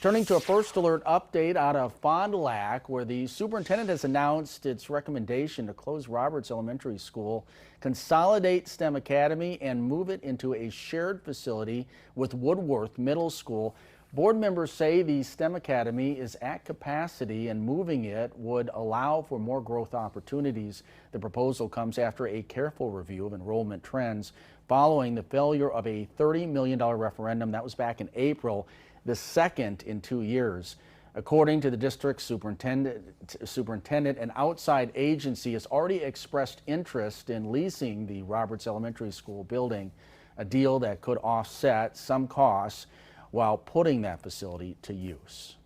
Turning to a first alert update out of Fond du Lac, where the superintendent has announced its recommendation to close Roberts Elementary School, consolidate STEM Academy, and move it into a shared facility with Woodworth Middle School. Board members say the STEM Academy is at capacity and moving it would allow for more growth opportunities. The proposal comes after a careful review of enrollment trends following the failure of a $30 million referendum that was back in April, the second in 2 years. According to the district superintendent, an outside agency has already expressed interest in leasing the Roberts Elementary School building, a deal that could offset some costs while putting that facility to use.